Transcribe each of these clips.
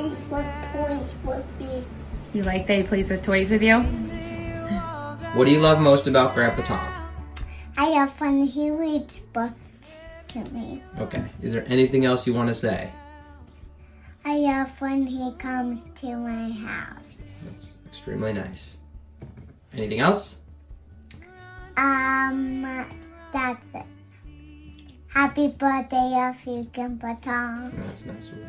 plays with toys with me. You like that he plays with toys with you? What do you love most about Grandpa Tom? I have fun. He reads books to me. Okay. Is there anything else you want to say? I have fun. He comes to my house. That's extremely nice. Anything else? That's it. Happy birthday, Grandpa Tom. That's nice of you.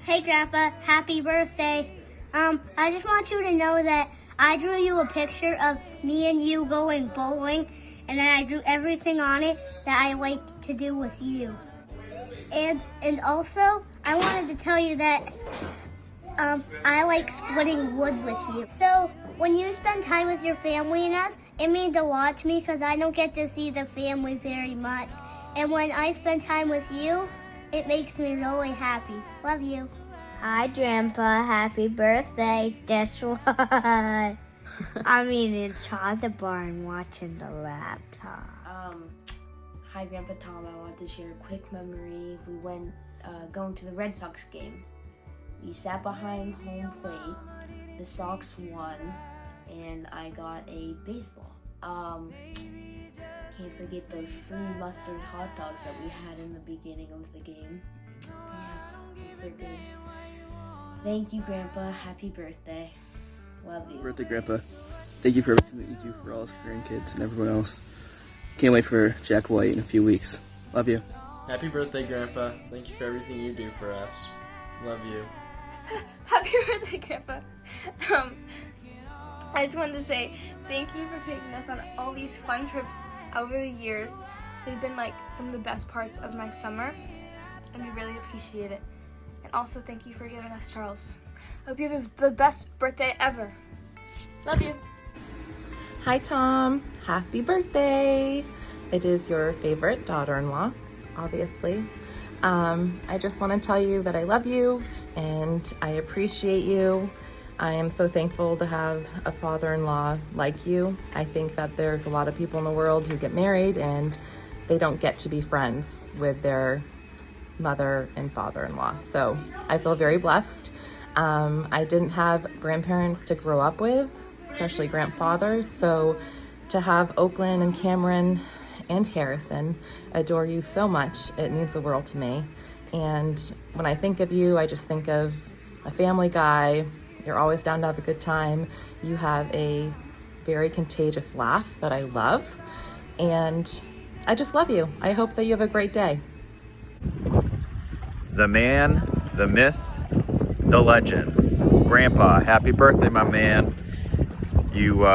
Hey Grandpa, happy birthday. I just want you to know that I drew you a picture of me and you going bowling, and then I drew everything on it that I like to do with you. And also, I wanted to tell you that I like splitting wood with you. So when you spend time with your family and us, it means a lot to me because I don't get to see the family very much. And when I spend time with you, it makes me really happy. Love you. Hi, Grandpa. Happy birthday. Guess what? I'm eating chocolate bar and watching the laptop. Hi, Grandpa Tom. I want to share a quick memory. We went going to the Red Sox game. We sat behind home plate. The Sox won, and I got a baseball. Can't forget those free mustard hot dogs that we had in the beginning of the game. Yeah, they're good. Thank you, Grandpa. Happy birthday. Love you. Birthday, Grandpa. Thank you for everything that you do for all us grandkids and everyone else. Can't wait for Jack White in a few weeks. Love you. Happy birthday, Grandpa. Thank you for everything you do for us. Love you. Happy birthday, Grandpa. I just wanted to say thank you for taking us on all these fun trips over the years. They've been like some of the best parts of my summer, and we really appreciate it. And also thank you for giving us Charles. I hope you have the best birthday ever. Love you. Hi, Tom. Happy birthday. It is your favorite daughter-in-law, obviously. I just want to tell you that I love you and I appreciate you. I am so thankful to have a father-in-law like you. I think that there's a lot of people in the world who get married and they don't get to be friends with their mother and father-in-law. So I feel very blessed. I didn't have grandparents to grow up with, especially grandfathers. So to have Oakland and Cameron and Harrison adore you so much, it means the world to me. And when I think of you, I just think of a family guy. You're always down to have a good time. You have a very contagious laugh that I love. And I just love you. I hope that you have a great day. The man, the myth, the legend. Grandpa, happy birthday, my man. You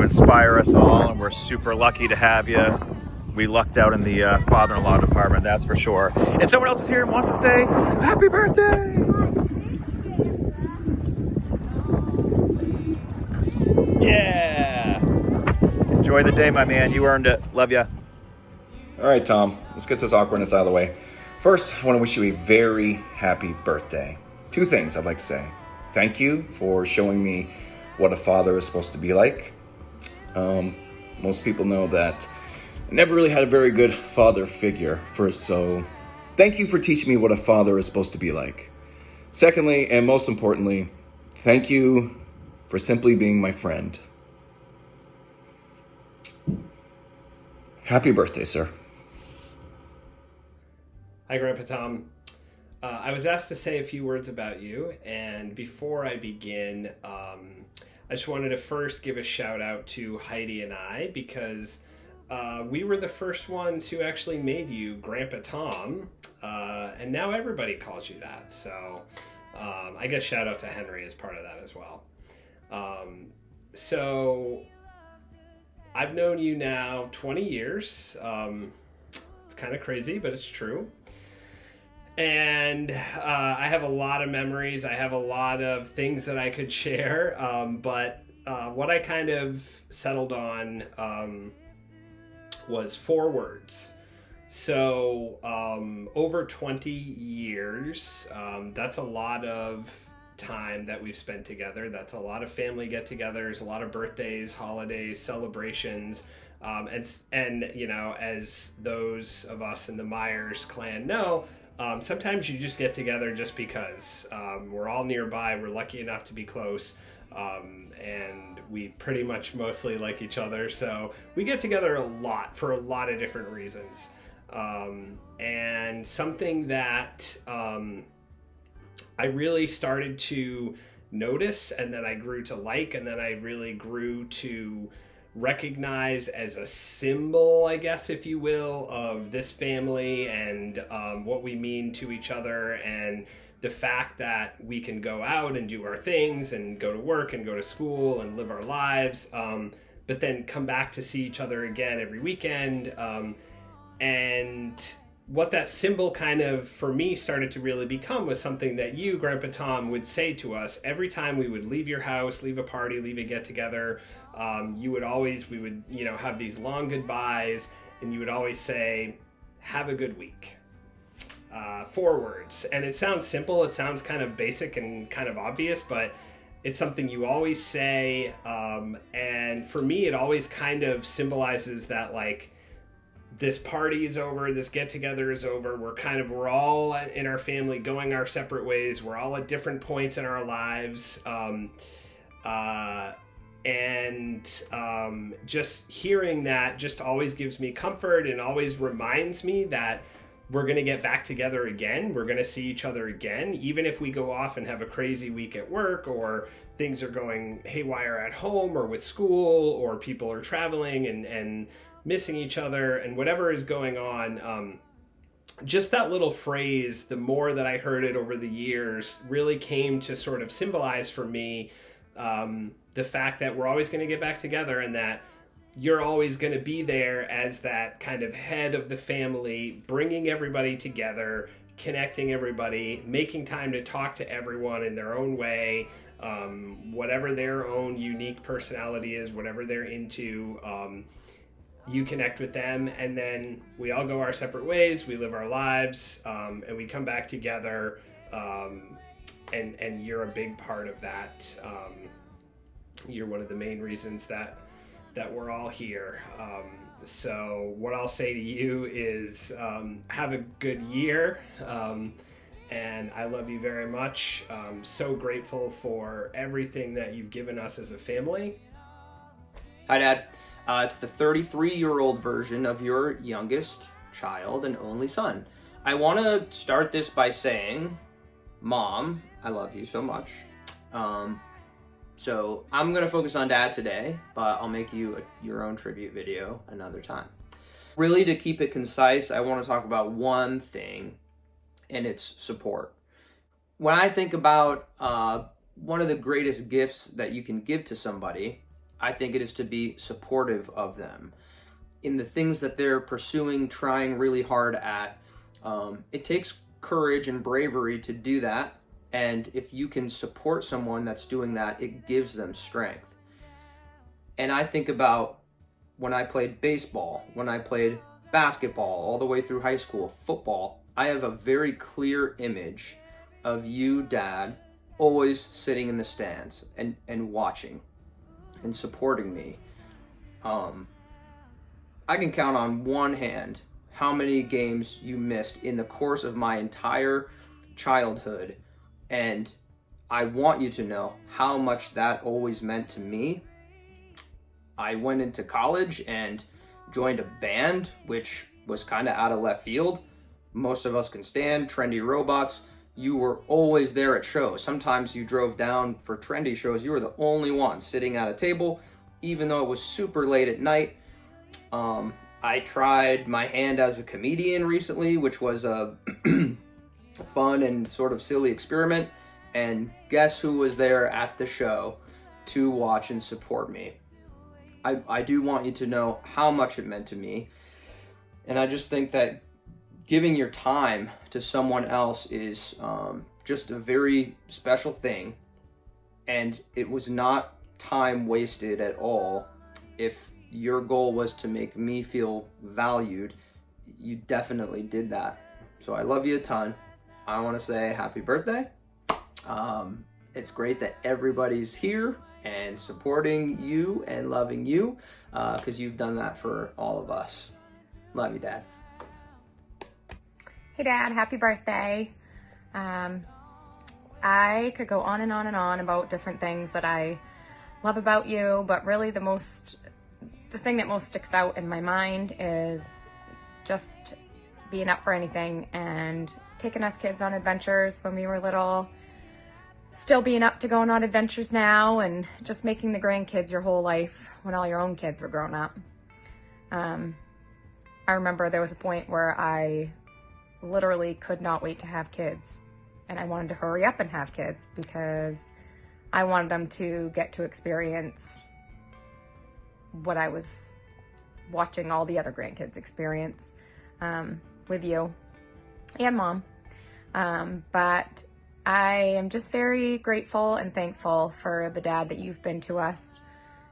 inspire us all, and we're super lucky to have you. We lucked out in the father-in-law department, that's for sure. And someone else is here and wants to say, happy birthday! Yeah! Enjoy the day, my man. You earned it. Love ya. All right, Tom, let's get this awkwardness out of the way. First, I want to wish you a very happy birthday. Two things I'd like to say. Thank you for showing me what a father is supposed to be like. Most people know that I never really had a very good father figure. So thank you for teaching me what a father is supposed to be like. Secondly, and most importantly, thank you for simply being my friend. Happy birthday, sir. Hi, Grandpa Tom. I was asked to say a few words about you, and before I begin, I just wanted to first give a shout out to Heidi and I, because we were the first ones who actually made you Grandpa Tom, and now everybody calls you that. So I guess shout out to Henry as part of that as well. So I've known you now 20 years. It's kind of crazy, but it's true. And I have a lot of memories. I have a lot of things that I could share. But what I kind of settled on was 4 words. So over 20 years, that's a lot of time that we've spent together. That's a lot of family get-togethers, a lot of birthdays, holidays, celebrations. And you know, as those of us in the Myers clan know, Sometimes you just get together just because we're all nearby. We're lucky enough to be close. And we pretty much mostly like each other. So we get together a lot for a lot of different reasons. And something that I really started to notice, and then I grew to like, and then I really grew to recognize as a symbol, I guess, if you will, of this family and what we mean to each other, and the fact that we can go out and do our things and go to work and go to school and live our lives, but then come back to see each other again every weekend. And what that symbol kind of, for me, started to really become was something that you, Grandpa Tom, would say to us every time we would leave your house, leave a party, leave a get-together. We would, have these long goodbyes, and you would always say, have a good week. 4 words. And it sounds simple, it sounds kind of basic and kind of obvious, but it's something you always say. And for me, it always kind of symbolizes that, like, this party is over, this get-together is over, we're all in our family going our separate ways, we're all at different points in our lives, just hearing that just always gives me comfort and always reminds me that we're going to get back together again, we're going to see each other again, even if we go off and have a crazy week at work, or things are going haywire at home or with school, or people are traveling and missing each other, and whatever is going on. Just that little phrase, the more that I heard it over the years, really came to sort of symbolize for me the fact that we're always going to get back together, and that you're always going to be there as that kind of head of the family, bringing everybody together, connecting everybody, making time to talk to everyone in their own way, whatever their own unique personality is, whatever they're into. You connect with them, and then we all go our separate ways, we live our lives, and we come back together, and you're a big part of that. You're one of the main reasons that we're all here. So what I'll say to you is have a good year, and I love you very much. I'm so grateful for everything that you've given us as a family. Hi, Dad. It's the 33-year-old version of your youngest child and only son. I want to start this by saying, Mom, I love you so much. So I'm going to focus on Dad today, but I'll make you your own tribute video another time. Really, to keep it concise, I want to talk about one thing, and it's support. When I think about one of the greatest gifts that you can give to somebody, I think it is to be supportive of them in the things that they're pursuing, trying really hard at. It takes courage and bravery to do that. And if you can support someone that's doing that, it gives them strength. And I think about when I played baseball, when I played basketball, all the way through high school, football, I have a very clear image of you, Dad, always sitting in the stands and watching and supporting me. I can count on one hand how many games you missed in the course of my entire childhood, and I want you to know how much that always meant to me. I went into college and joined a band, which was kind of out of left field. Most of us can stand Trendy Robots. You were always there at shows. Sometimes you drove down for Trendy shows. You were the only one sitting at a table, even though it was super late at night. I tried my hand as a comedian recently, which was a fun and sort of silly experiment. And guess who was there at the show to watch and support me? I do want you to know how much it meant to me. And I just think that giving your time to someone else is just a very special thing. And it was not time wasted at all. If your goal was to make me feel valued, you definitely did that. So I love you a ton. I want to say happy birthday. It's great that everybody's here and supporting you and loving you, because you've done that for all of us. Love you, Dad. Hey Dad, happy birthday. I could go on and on and on about different things that I love about you, but really the thing that most sticks out in my mind is just being up for anything and taking us kids on adventures when we were little, still being up to going on adventures now, and just making the grandkids your whole life when all your own kids were grown up. I remember there was a point where I literally could not wait to have kids, and I wanted to hurry up and have kids because I wanted them to get to experience what I was watching all the other grandkids experience with you and Mom. But I am just very grateful and thankful for the dad that you've been to us.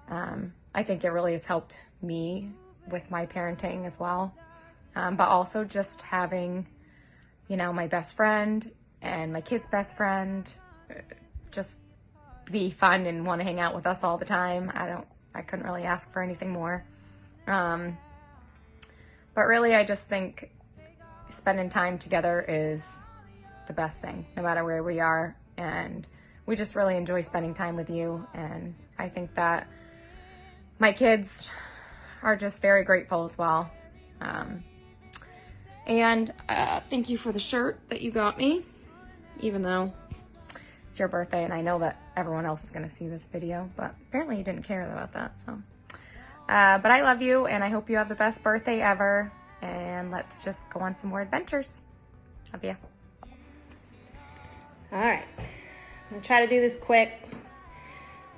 I think it really has helped me with my parenting as well. But also just having, you know, my best friend and my kid's best friend just be fun and want to hang out with us all the time. I couldn't really ask for anything more. But really, I just think spending time together is the best thing, no matter where we are. And we just really enjoy spending time with you. And I think that my kids are just very grateful as well. And thank you for the shirt that you got me, even though it's your birthday and I know that everyone else is going to see this video, but apparently you didn't care about that. So, but I love you and I hope you have the best birthday ever, and let's just go on some more adventures. Love you. All right, I'm gonna try to do this quick.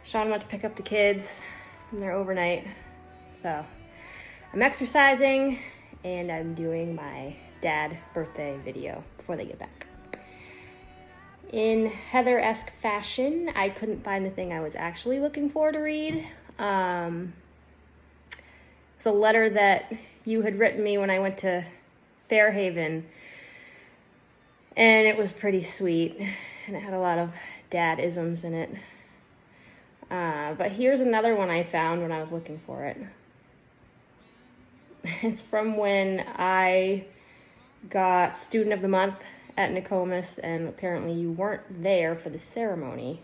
Sean went to pick up the kids from their overnight, so I'm exercising and I'm doing my dad birthday video before they get back. In Heather-esque fashion, I couldn't find the thing I was actually looking for to read. It's a letter that you had written me when I went to Fairhaven, and it was pretty sweet, and it had a lot of dad-isms in it. But here's another one I found when I was looking for it. It's from when I got Student of the Month at Nokomis, and apparently you weren't there for the ceremony.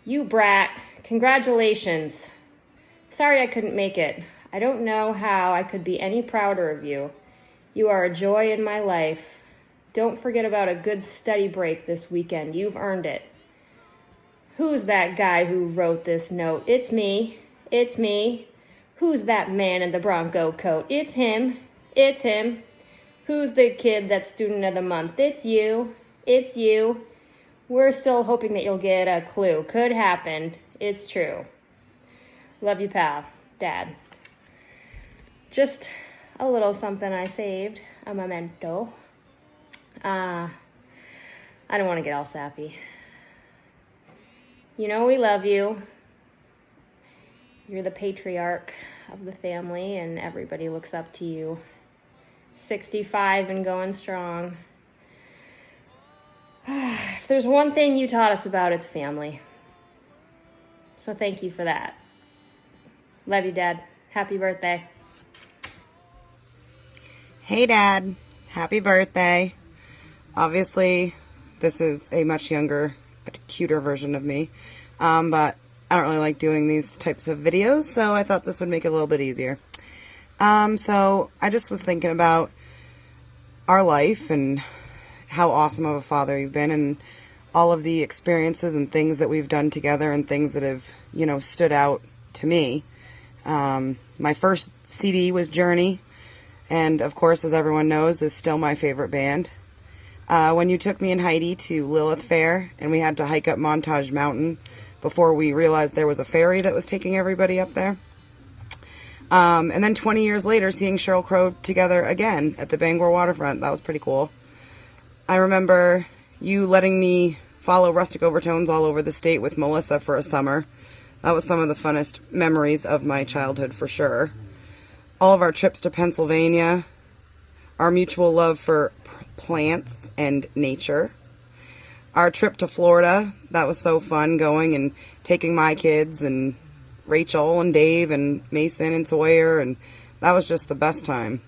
You brat, congratulations. Sorry I couldn't make it. I don't know how I could be any prouder of you. You are a joy in my life. Don't forget about a good study break this weekend. You've earned it. Who's that guy who wrote this note? It's me. It's me. Who's that man in the Bronco coat? It's him. It's him. Who's the kid that's Student of the Month? It's you. It's you. We're still hoping that you'll get a clue. Could happen. It's true. Love you, pal. Dad. Just a little something I saved. A memento. I don't want to get all sappy. You know we love you. You're the patriarch of the family, and everybody looks up to you. 65 and going strong. If there's one thing you taught us about, it's family. So thank you for that. Love you, Dad. Happy birthday. Hey, Dad. Happy birthday. Obviously, this is a much younger, but cuter version of me. But I don't really like doing these types of videos, so I thought this would make it a little bit easier. So I just was thinking about our life and how awesome of a father you've been, and all of the experiences and things that we've done together and things that have, you know, stood out to me. My first CD was Journey, and of course, as everyone knows, is still my favorite band. When you took me and Heidi to Lilith Fair, and we had to hike up Montage Mountain before we realized there was a ferry that was taking everybody up there. And then 20 years later, seeing Sheryl Crow together again at the Bangor waterfront. That was pretty cool. I remember you letting me follow Rustic Overtones all over the state with Melissa for a summer. That was some of the funnest memories of my childhood for sure. All of our trips to Pennsylvania, our mutual love for plants and nature. Our trip to Florida, that was so fun going and taking my kids and Rachel and Dave and Mason and Sawyer, and that was just the best time.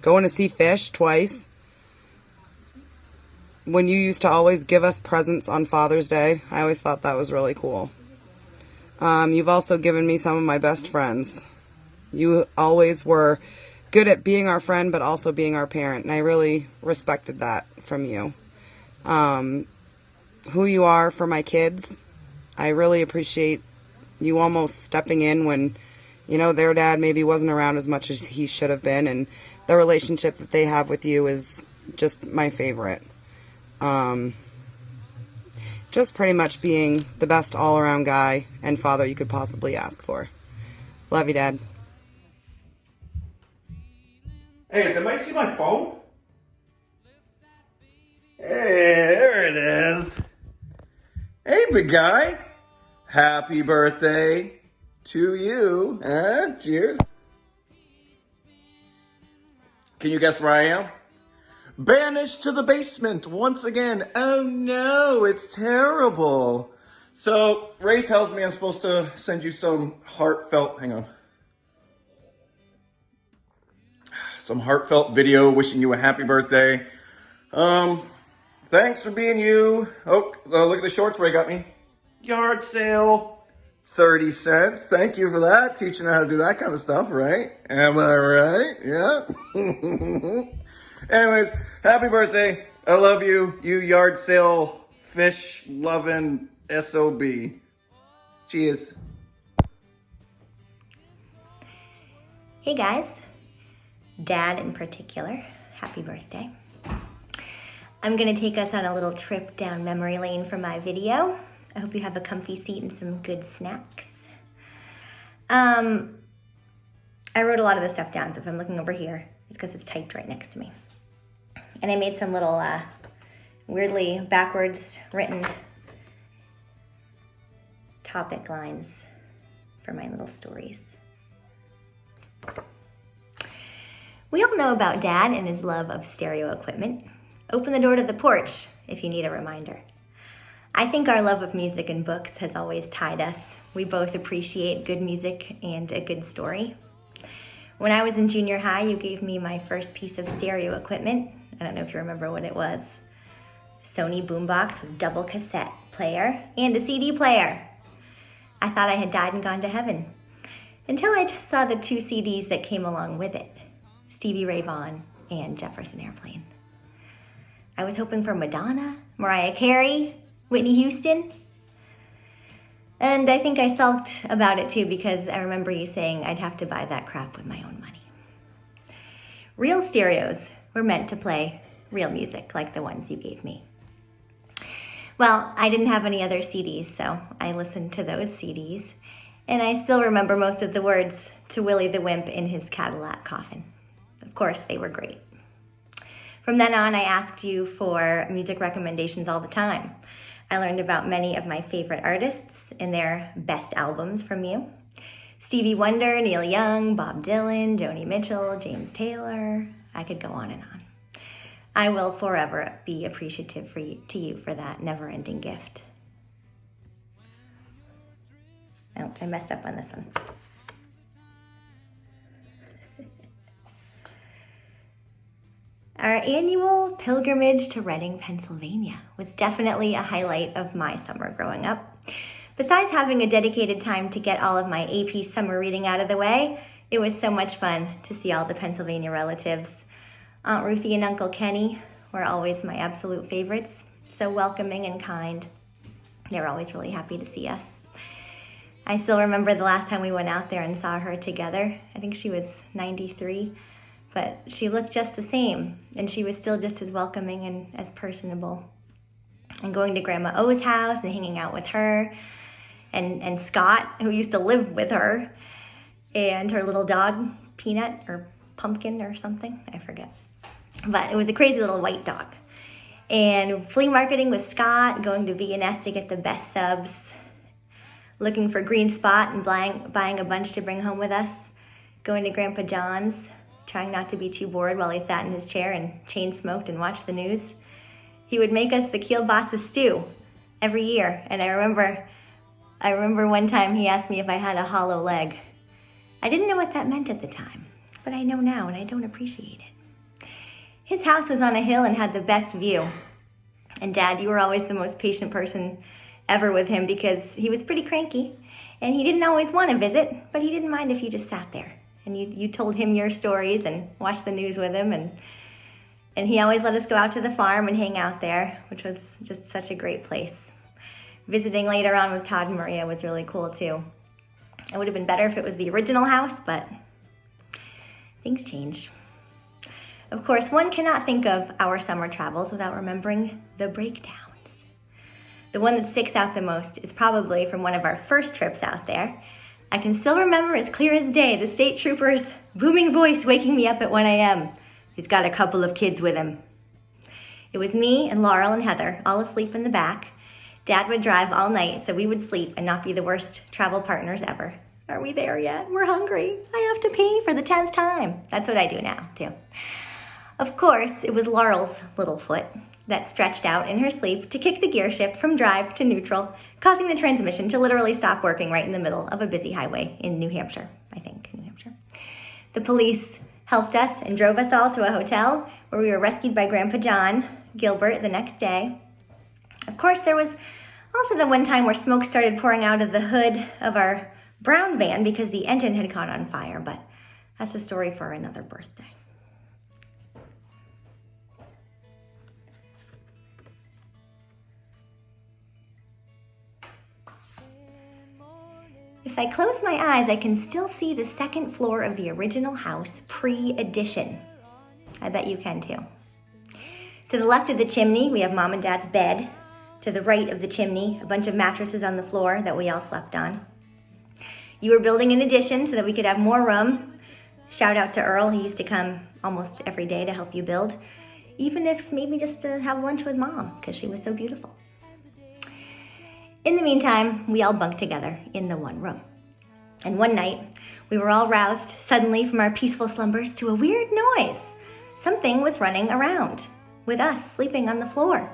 going to see Fish twice. When you used to always give us presents on Father's Day, I always thought that was really cool. You've also given me some of my best friends. You always were good at being our friend, but also being our parent, and I really respected that from you. Who you are for my kids, I really appreciate you almost stepping in when, you know, their dad maybe wasn't around as much as he should have been, and the relationship that they have with you is just my favorite. Just pretty much being the best all-around guy and father you could possibly ask for. Love you, Dad. Hey, does anybody see my phone? Hey, there it is. Hey, big guy. Happy birthday to you. Cheers. Can you guess where I am? Banished to the basement once again. Oh no, it's terrible. So, Ray tells me I'm supposed to send you some heartfelt video wishing you a happy birthday. Thanks for being you. Oh, look at the shorts Ray got me. Yard sale, 30 cents. Thank you for that. Teaching how to do that kind of stuff, right? Am I right? Yeah. Anyways, happy birthday. I love you. You yard sale, fish loving SOB. Cheers. Hey guys. Dad in particular, happy birthday. I'm gonna take us on a little trip down memory lane for my video. I hope you have a comfy seat and some good snacks. I wrote a lot of this stuff down, so if I'm looking over here, it's because it's typed right next to me. And I made some little weirdly backwards written topic lines for my little stories. We all know about Dad and his love of stereo equipment. Open the door to the porch if you need a reminder. I think our love of music and books has always tied us. We both appreciate good music and a good story. When I was in junior high, you gave me my first piece of stereo equipment. I don't know if you remember what it was. Sony boombox with double cassette player and a CD player. I thought I had died and gone to heaven until I saw the 2 CDs that came along with it. Stevie Ray Vaughan and Jefferson Airplane. I was hoping for Madonna, Mariah Carey, Whitney Houston. And I think I sulked about it too because I remember you saying I'd have to buy that crap with my own money. Real stereos were meant to play real music like the ones you gave me. Well, I didn't have any other CDs, so I listened to those CDs, and I still remember most of the words to Willie the Wimp in his Cadillac coffin. Of course, they were great. From then on, I asked you for music recommendations all the time. I learned about many of my favorite artists and their best albums from you. Stevie Wonder, Neil Young, Bob Dylan, Joni Mitchell, James Taylor. I could go on and on. I will forever be appreciative to you for that never-ending gift. Oh, I messed up on this one. Our annual pilgrimage to Reading, Pennsylvania was definitely a highlight of my summer growing up. Besides having a dedicated time to get all of my AP summer reading out of the way, it was so much fun to see all the Pennsylvania relatives. Aunt Ruthie and Uncle Kenny were always my absolute favorites, so welcoming and kind. They were always really happy to see us. I still remember the last time we went out there and saw her together. I think she was 93. But she looked just the same, and she was still just as welcoming and as personable. And going to Grandma O's house and hanging out with her, and Scott, who used to live with her, and her little dog, Peanut, or Pumpkin or something, I forget. But it was a crazy little white dog. And flea marketing with Scott, going to V&S to get the best subs, looking for Green Spot and buying a bunch to bring home with us, going to Grandpa John's, trying not to be too bored while he sat in his chair and chain smoked and watched the news. He would make us the kielbasa stew every year. And I remember one time he asked me if I had a hollow leg. I didn't know what that meant at the time, but I know now and I don't appreciate it. His house was on a hill and had the best view. And Dad, you were always the most patient person ever with him because he was pretty cranky and he didn't always want to visit, but he didn't mind if you just sat there and you told him your stories and watched the news with him, and he always let us go out to the farm and hang out there, which was just such a great place. Visiting later on with Todd and Maria was really cool too. It would have been better if it was the original house, but things change. Of course, one cannot think of our summer travels without remembering the breakdowns. The one that sticks out the most is probably from one of our first trips out there. I can still remember as clear as day the state trooper's booming voice waking me up at 1 a.m. He's got a couple of kids with him. It was me and Laurel and Heather, all asleep in the back. Dad would drive all night so we would sleep and not be the worst travel partners ever. Are we there yet? We're hungry. I have to pee for the 10th time. That's what I do now, too. Of course, it was Laurel's little foot that stretched out in her sleep to kick the gear shift from drive to neutral, causing the transmission to literally stop working right in the middle of a busy highway in New Hampshire, I think, New Hampshire. The police helped us and drove us all to a hotel where we were rescued by Grandpa John Gilbert the next day. Of course, there was also the one time where smoke started pouring out of the hood of our brown van because the engine had caught on fire, but that's a story for another birthday. If I close my eyes, I can still see the second floor of the original house pre-addition. I bet you can too. To the left of the chimney, we have Mom and Dad's bed. To the right of the chimney, a bunch of mattresses on the floor that we all slept on. You were building an addition so that we could have more room. Shout out to Earl, he used to come almost every day to help you build, even if maybe just to have lunch with Mom, because she was so beautiful. In the meantime, we all bunked together in the one room. And one night, we were all roused suddenly from our peaceful slumbers to a weird noise. Something was running around, with us sleeping on the floor.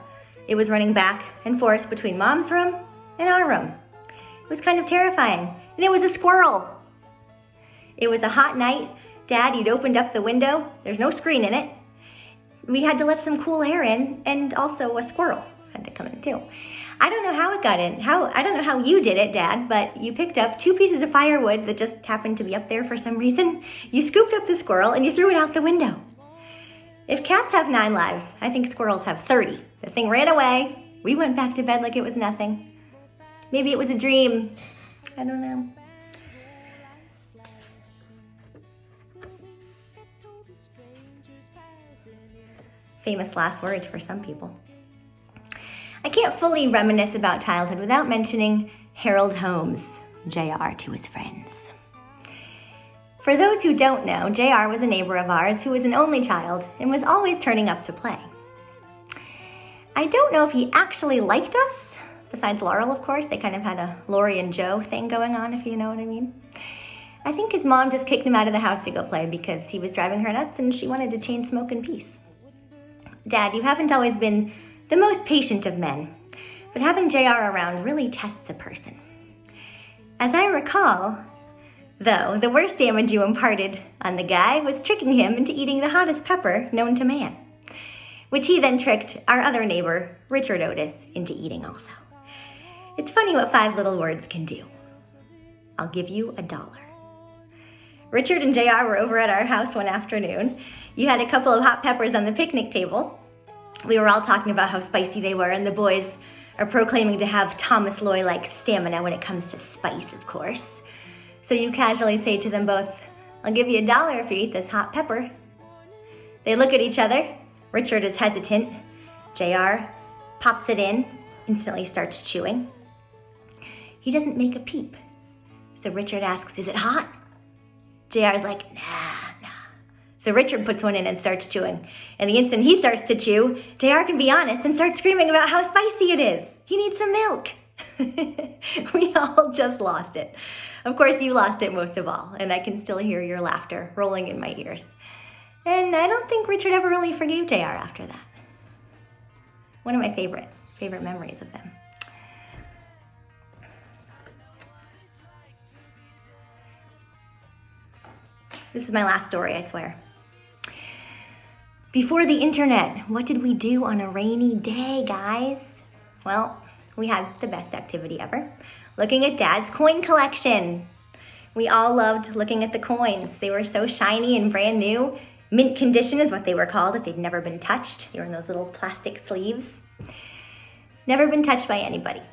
It was running back and forth between Mom's room and our room. It was kind of terrifying, and it was a squirrel. It was a hot night. Dad, you'd opened up the window. There's no screen in it. We had to let some cool air in, and also a squirrel had to come in too. I don't know how it got in. I don't know how you did it, Dad, but you picked up 2 pieces of firewood that just happened to be up there for some reason. You scooped up the squirrel and you threw it out the window. If cats have 9 lives, I think squirrels have 30. The thing ran away. We went back to bed like it was nothing. Maybe it was a dream. I don't know. Famous last words for some people. I can't fully reminisce about childhood without mentioning Harold Holmes, JR, to his friends. For those who don't know, JR was a neighbor of ours who was an only child and was always turning up to play. I don't know if he actually liked us, besides Laurel, of course. They kind of had a Lori and Joe thing going on, if you know what I mean. I think his mom just kicked him out of the house to go play because he was driving her nuts and she wanted to chain smoke in peace. Dad, you haven't always been the most patient of men, but having JR around really tests a person. As I recall, though, the worst damage you imparted on the guy was tricking him into eating the hottest pepper known to man, which he then tricked our other neighbor, Richard Otis, into eating also. It's funny what 5 little words can do. I'll give you $1. Richard and JR were over at our house one afternoon. You had a couple of hot peppers on the picnic table. We were all talking about how spicy they were, and the boys are proclaiming to have Thomas Loy-like stamina when it comes to spice, of course. So you casually say to them both, I'll give you $1 if you eat this hot pepper. They look at each other. Richard is hesitant. JR pops it in, instantly starts chewing. He doesn't make a peep. So Richard asks, is it hot? JR's like, nah. So Richard puts one in and starts chewing. And the instant he starts to chew, JR can be honest and start screaming about how spicy it is. He needs some milk. We all just lost it. Of course, you lost it most of all, and I can still hear your laughter rolling in my ears. And I don't think Richard ever really forgave JR after that. One of my favorite memories of them. This is my last story, I swear. Before the internet, what did we do on a rainy day, guys? Well, we had the best activity ever, looking at Dad's coin collection. We all loved looking at the coins. They were so shiny and brand new. Mint condition is what they were called if they'd never been touched. They were in those little plastic sleeves. Never been touched by anybody.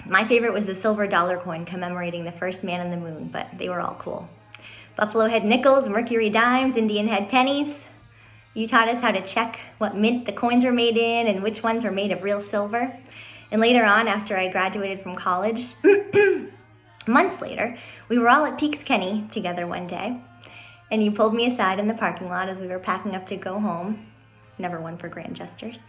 My favorite was the silver dollar coin commemorating the first man on the moon, but they were all cool. Buffalo head nickels, Mercury dimes, Indian head pennies. You taught us how to check what mint the coins were made in and which ones were made of real silver. And later on, after I graduated from college, months later, we were all at Peaks Kenny together one day, and you pulled me aside in the parking lot as we were packing up to go home. Never one for grand gestures.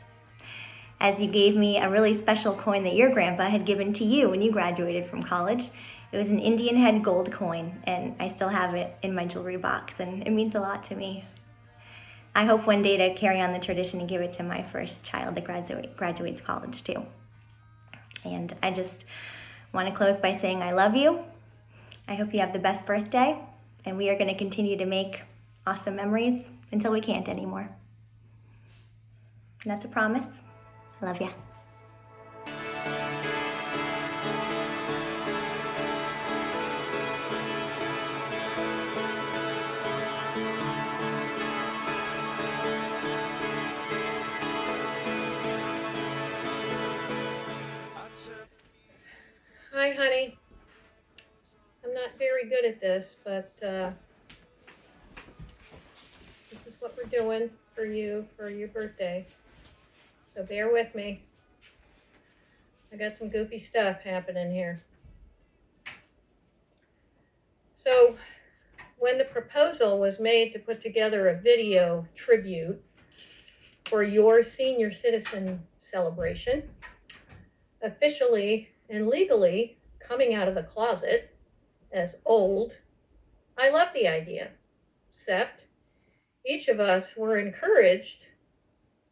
As you gave me a really special coin that your grandpa had given to you when you graduated from college. It was an Indian head gold coin, and I still have it in my jewelry box, and it means a lot to me. I hope one day to carry on the tradition and give it to my first child that graduates college too. And I just want to close by saying I love you. I hope you have the best birthday, and we are going to continue to make awesome memories until we can't anymore. And that's a promise. I love ya. Hi, honey. I'm not very good at this, but this is what we're doing for you for your birthday. So bear with me. I got some goofy stuff happening here. So when the proposal was made to put together a video tribute for your senior citizen celebration, officially and legally coming out of the closet as old, I love the idea, except each of us were encouraged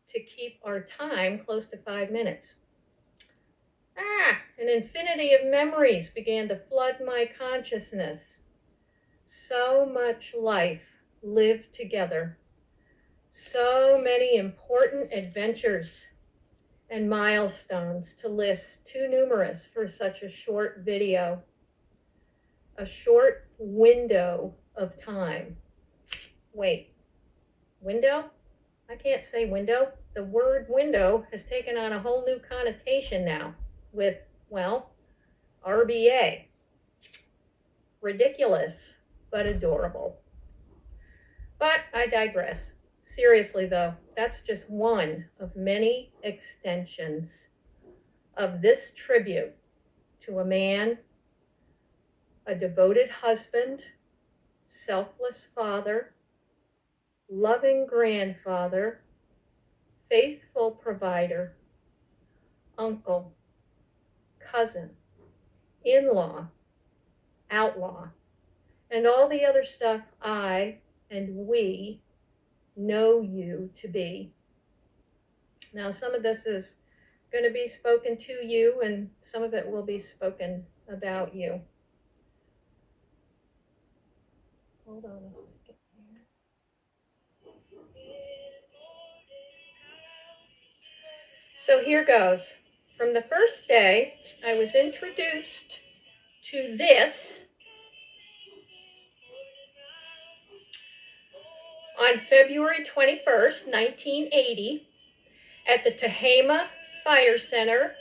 to keep our time close to 5 minutes. An infinity of memories began to flood my consciousness. So much life lived together. So many important adventures and milestones to list, too numerous for such a short video. A short window of time. Wait, window? I can't say window. The word window has taken on a whole new connotation now with, well, RBA. Ridiculous, but adorable. But I digress. Seriously though, that's just one of many extensions of this tribute to a man, a devoted husband, selfless father, loving grandfather, faithful provider, uncle, cousin, in-law, outlaw, and all the other stuff I and we know you to be. Now, some of this is going to be spoken to you, and some of it will be spoken about you. Hold on a second here. So here goes. From the first day I was introduced to this on February 21st, 1980, at the Tehama Fire Center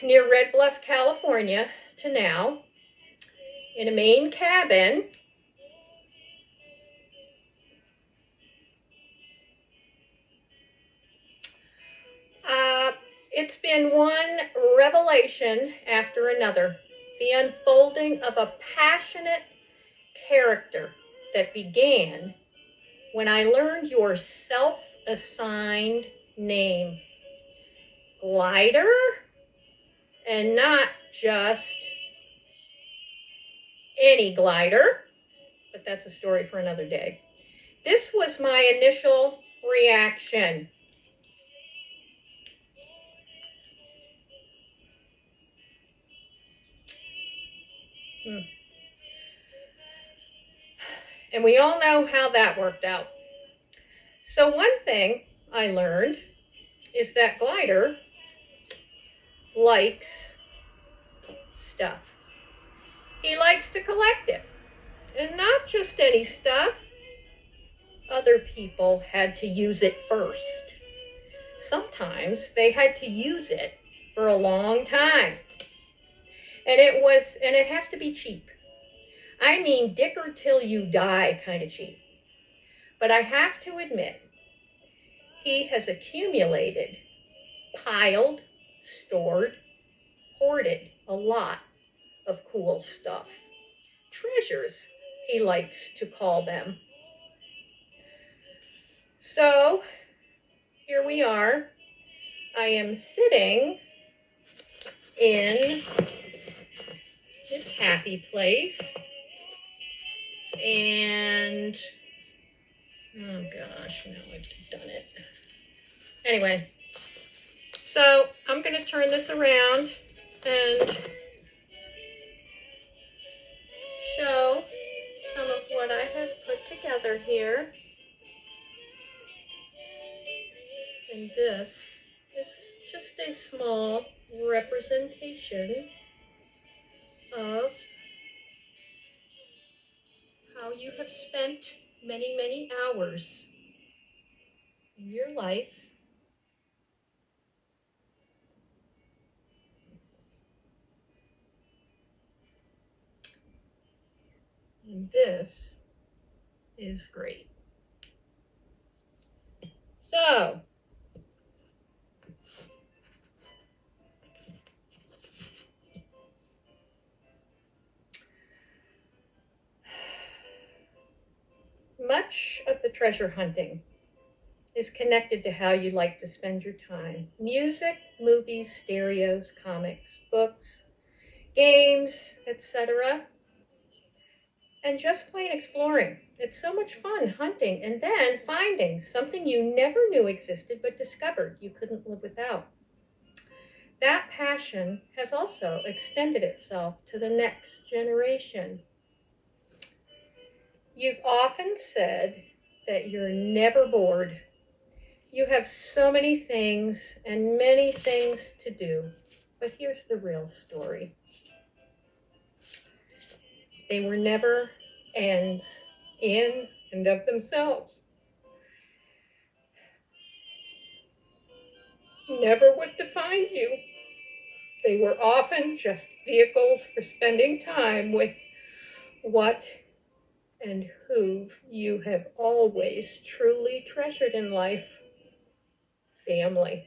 near Red Bluff, California, to now, in a main cabin it's been one revelation after another. The unfolding of a passionate character that began when I learned your self-assigned name, Glider, and not just any glider, but that's a story for another day. This was my initial reaction. And we all know how that worked out. So one thing I learned is that Glider likes stuff. He likes to collect it. And not just any stuff. Other people had to use it first. Sometimes they had to use it for a long time. And it has to be cheap. I mean, dicker till you die kind of cheap. But I have to admit, he has accumulated, piled, stored, hoarded a lot of cool stuff. Treasures, he likes to call them. So, here we are. I am sitting in his happy place. And, oh gosh, now I've done it. Anyway, so I'm going to turn this around and show some of what I have put together here. And this is just a small representation of how you have spent many, many hours in your life and this is great. So, much of the treasure hunting is connected to how you like to spend your time. Music, movies, stereos, comics, books, games, etc. And just plain exploring. It's so much fun hunting and then finding something you never knew existed but discovered you couldn't live without. That passion has also extended itself to the next generation. You've often said that you're never bored. You have so many things and many things to do. But here's the real story. They were never ends in and of themselves. Never would define you. They were often just vehicles for spending time with what and who you have always truly treasured in life. Family.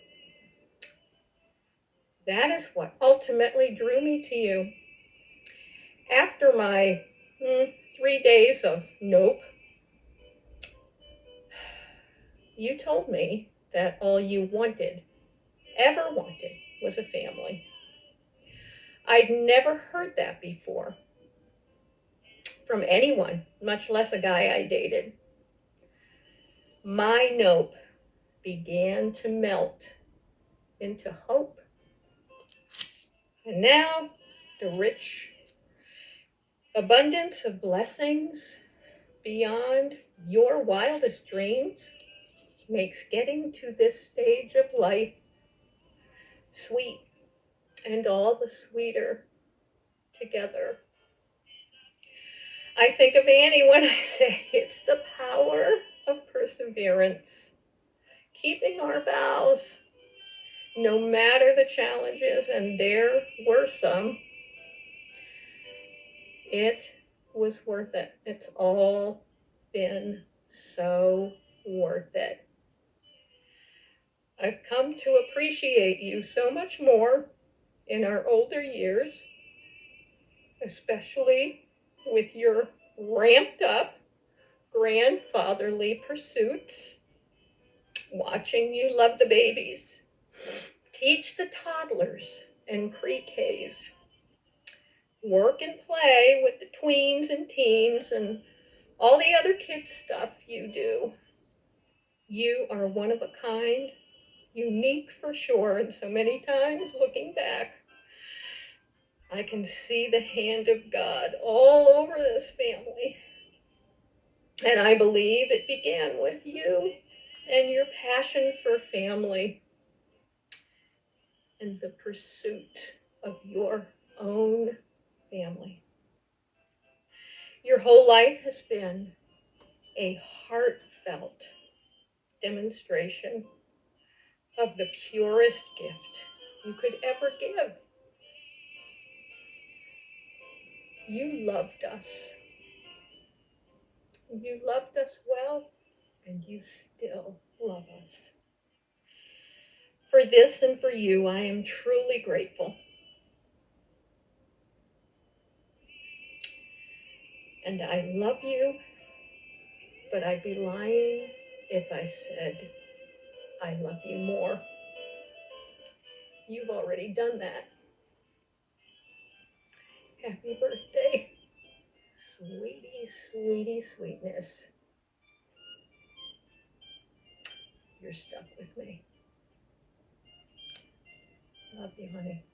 That is what ultimately drew me to you. After my 3 days of nope, you told me that all you ever wanted, was a family. I'd never heard that before from anyone, much less a guy I dated. My nope began to melt into hope. And now the rich abundance of blessings beyond your wildest dreams makes getting to this stage of life sweet and all the sweeter together. I think of Annie when I say it's the power of perseverance, keeping our vows, no matter the challenges, and there were some. It was worth it. It's all been so worth it. I've come to appreciate you so much more in our older years, especially with your ramped up grandfatherly pursuits, watching you love the babies, teach the toddlers and pre-Ks, work and play with the tweens and teens and all the other kids stuff you do. You are one of a kind, unique for sure, and so many times looking back, I can see the hand of God all over this family. And I believe it began with you and your passion for family and the pursuit of your own family. Your whole life has been a heartfelt demonstration of the purest gift you could ever give. You loved us. You loved us well, and you still love us. For this and for you, I am truly grateful. And I love you, but I'd be lying if I said I love you more. You've already done that. Happy birthday, sweetie, sweetie, sweetness. You're stuck with me. Love you, honey.